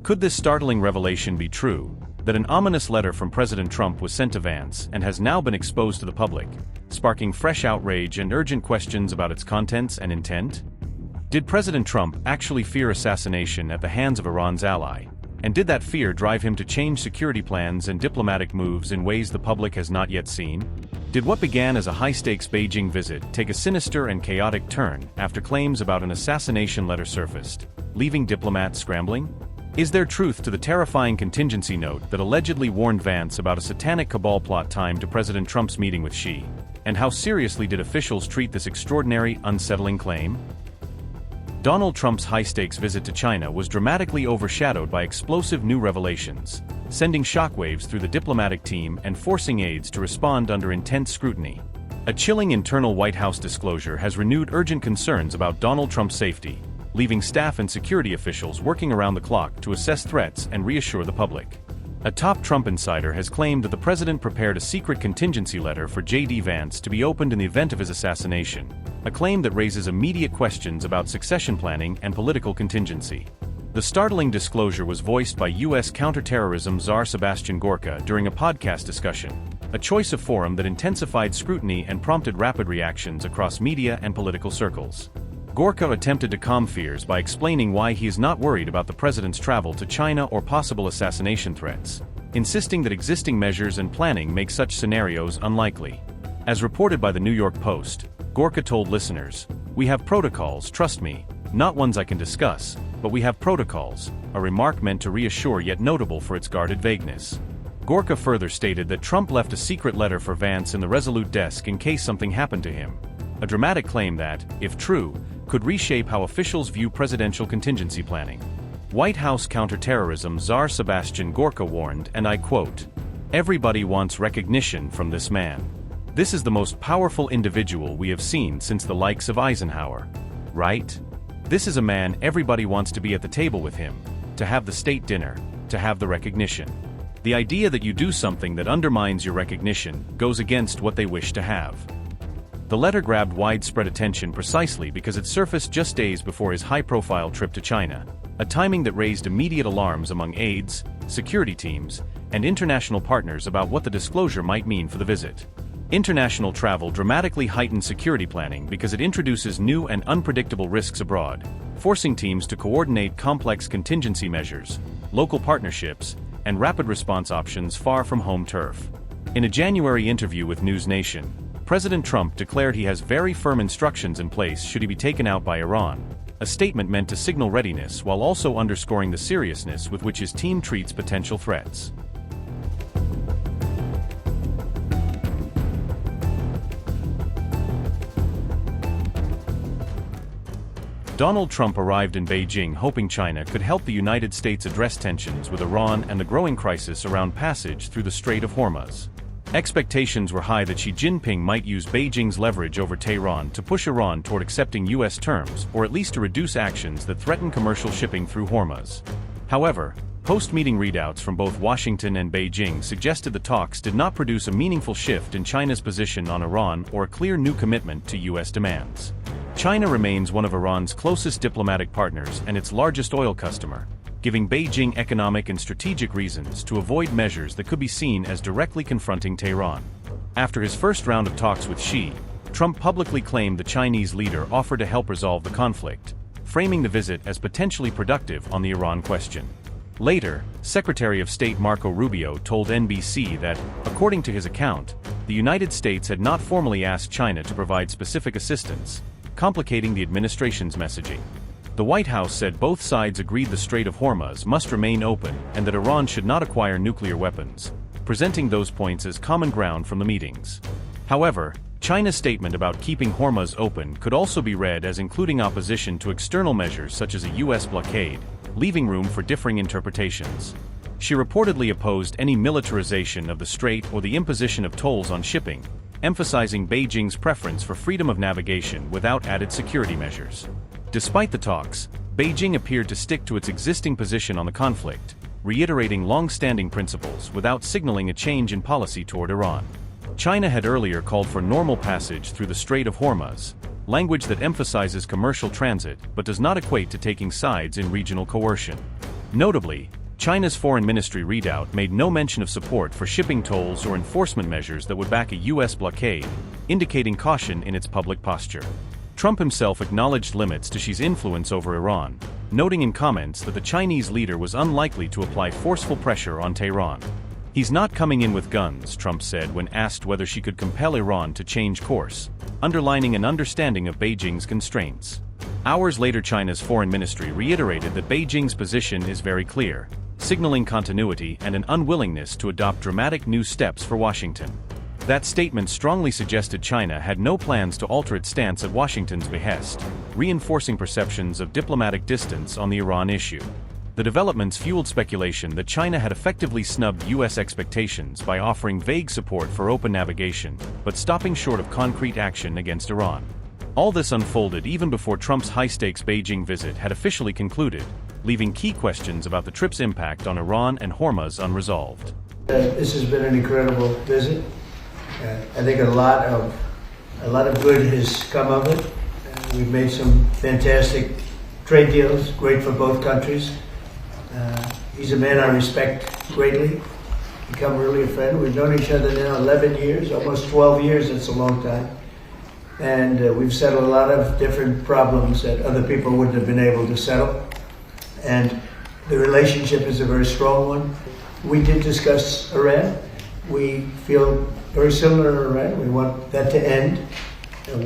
Could this startling revelation be true, that an ominous letter from President Trump was sent to Vance and has now been exposed to the public, sparking fresh outrage and urgent questions about its contents and intent? Did President Trump actually fear assassination at the hands of Iran's ally? And did that fear drive him to change security plans and diplomatic moves in ways the public has not yet seen? Did what began as a high-stakes Beijing visit take a sinister and chaotic turn after claims about an assassination letter surfaced, leaving diplomats scrambling? Is there truth to the terrifying contingency note that allegedly warned Vance about a satanic cabal plot timed to President Trump's meeting with Xi? And how seriously did officials treat this extraordinary, unsettling claim? Donald Trump's high-stakes visit to China was dramatically overshadowed by explosive new revelations, sending shockwaves through the diplomatic team and forcing aides to respond under intense scrutiny. A chilling internal White House disclosure has renewed urgent concerns about Donald Trump's safety, leaving staff and security officials working around the clock to assess threats and reassure the public. A top Trump insider has claimed that the president prepared a secret contingency letter for JD Vance to be opened in the event of his assassination, a claim that raises immediate questions about succession planning and political contingency. The startling disclosure was voiced by U.S. counterterrorism czar Sebastian Gorka during a podcast discussion, a choice of forum that intensified scrutiny and prompted rapid reactions across media and political circles. Gorka attempted to calm fears by explaining why he is not worried about the president's travel to China or possible assassination threats, insisting that existing measures and planning make such scenarios unlikely. As reported by the New York Post, Gorka told listeners, "We have protocols, trust me, not ones I can discuss, but we have protocols," a remark meant to reassure yet notable for its guarded vagueness. Gorka further stated that Trump left a secret letter for Vance in the Resolute desk in case something happened to him, a dramatic claim that, if true, could reshape how officials view presidential contingency planning. White House counterterrorism czar Sebastian Gorka warned, and I quote, "Everybody wants recognition from this man. This is the most powerful individual we have seen since the likes of Eisenhower. Right? This is a man everybody wants to be at the table with him, to have the state dinner, to have the recognition. The idea that you do something that undermines your recognition goes against what they wish to have." The letter grabbed widespread attention precisely because it surfaced just days before his high-profile trip to China, a timing that raised immediate alarms among aides, security teams, and international partners about what the disclosure might mean for the visit. International travel dramatically heightened security planning because it introduces new and unpredictable risks abroad, forcing teams to coordinate complex contingency measures, local partnerships, and rapid response options far from home turf. In a January interview with News Nation, President Trump declared he has very firm instructions in place should he be taken out by Iran, a statement meant to signal readiness while also underscoring the seriousness with which his team treats potential threats. Donald Trump arrived in Beijing hoping China could help the United States address tensions with Iran and the growing crisis around passage through the Strait of Hormuz. Expectations were high that Xi Jinping might use Beijing's leverage over Tehran to push Iran toward accepting U.S. terms or at least to reduce actions that threaten commercial shipping through Hormuz. However, post-meeting readouts from both Washington and Beijing suggested the talks did not produce a meaningful shift in China's position on Iran or a clear new commitment to U.S. demands. China remains one of Iran's closest diplomatic partners and its largest oil customer, giving Beijing economic and strategic reasons to avoid measures that could be seen as directly confronting Tehran. After his first round of talks with Xi, Trump publicly claimed the Chinese leader offered to help resolve the conflict, framing the visit as potentially productive on the Iran question. Later, Secretary of State Marco Rubio told NBC that, according to his account, the United States had not formally asked China to provide specific assistance, complicating the administration's messaging. The White House said both sides agreed the Strait of Hormuz must remain open and that Iran should not acquire nuclear weapons, presenting those points as common ground from the meetings. However, China's statement about keeping Hormuz open could also be read as including opposition to external measures such as a U.S. blockade, leaving room for differing interpretations. She reportedly opposed any militarization of the strait or the imposition of tolls on shipping, emphasizing Beijing's preference for freedom of navigation without added security measures. Despite the talks, Beijing appeared to stick to its existing position on the conflict, reiterating long-standing principles without signaling a change in policy toward Iran. China had earlier called for normal passage through the Strait of Hormuz, language that emphasizes commercial transit but does not equate to taking sides in regional coercion. Notably, China's foreign ministry readout made no mention of support for shipping tolls or enforcement measures that would back a U.S. blockade, indicating caution in its public posture. Trump himself acknowledged limits to Xi's influence over Iran, noting in comments that the Chinese leader was unlikely to apply forceful pressure on Tehran. "He's not coming in with guns," Trump said when asked whether she could compel Iran to change course, underlining an understanding of Beijing's constraints. Hours later, China's foreign ministry reiterated that Beijing's position is very clear, signaling continuity and an unwillingness to adopt dramatic new steps for Washington. That statement strongly suggested China had no plans to alter its stance at Washington's behest, reinforcing perceptions of diplomatic distance on the Iran issue. The developments fueled speculation that China had effectively snubbed U.S. expectations by offering vague support for open navigation, but stopping short of concrete action against Iran. All this unfolded even before Trump's high-stakes Beijing visit had officially concluded, leaving key questions about the trip's impact on Iran and Hormuz unresolved. This has been an incredible visit. I think a lot of good has come of it. We've made some fantastic trade deals, great for both countries. He's a man I respect greatly, become really a friend. We've known each other now 11 years, almost 12 years, that's a long time. And we've settled a lot of different problems that other people wouldn't have been able to settle. And the relationship is a very strong one. We did discuss Iran. We feel very similar to Iran. We want that to end.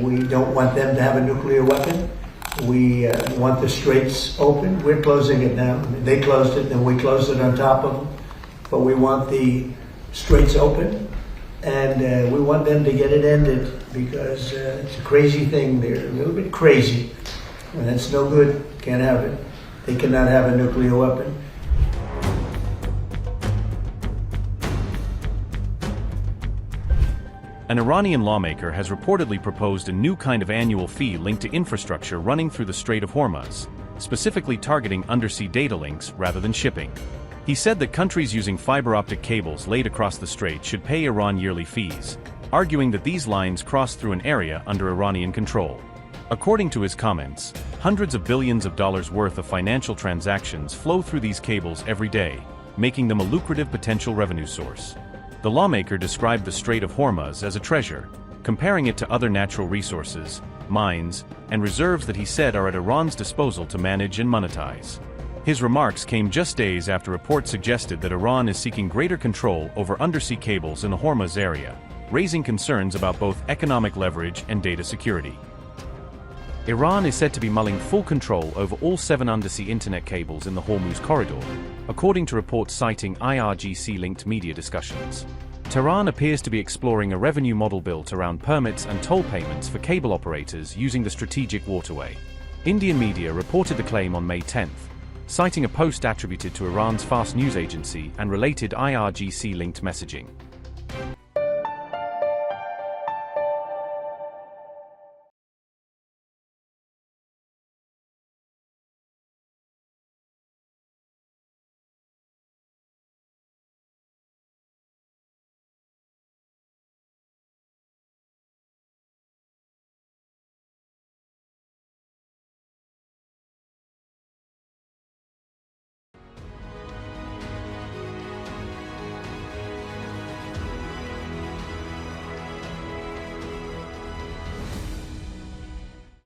We don't want them to have a nuclear weapon. We want the straits open. We're closing it now. They closed it, and we closed it on top of them. But we want the straits open, and we want them to get it ended because it's a crazy thing. They're a little bit crazy, and it's no good. Can't have it. They cannot have a nuclear weapon. An Iranian lawmaker has reportedly proposed a new kind of annual fee linked to infrastructure running through the Strait of Hormuz, specifically targeting undersea data links rather than shipping. He said that countries using fiber optic cables laid across the strait should pay Iran yearly fees, arguing that these lines cross through an area under Iranian control. According to his comments, hundreds of billions of dollars worth of financial transactions flow through these cables every day, making them a lucrative potential revenue source. The lawmaker described the Strait of Hormuz as a treasure, comparing it to other natural resources, mines, and reserves that he said are at Iran's disposal to manage and monetize. His remarks came just days after reports suggested that Iran is seeking greater control over undersea cables in the Hormuz area, raising concerns about both economic leverage and data security. Iran is said to be mulling full control over all 7 undersea internet cables in the Hormuz corridor, according to reports citing IRGC-linked media discussions. Tehran appears to be exploring a revenue model built around permits and toll payments for cable operators using the strategic waterway. Indian media reported the claim on May 10th, citing a post attributed to Iran's fast news agency and related IRGC-linked messaging.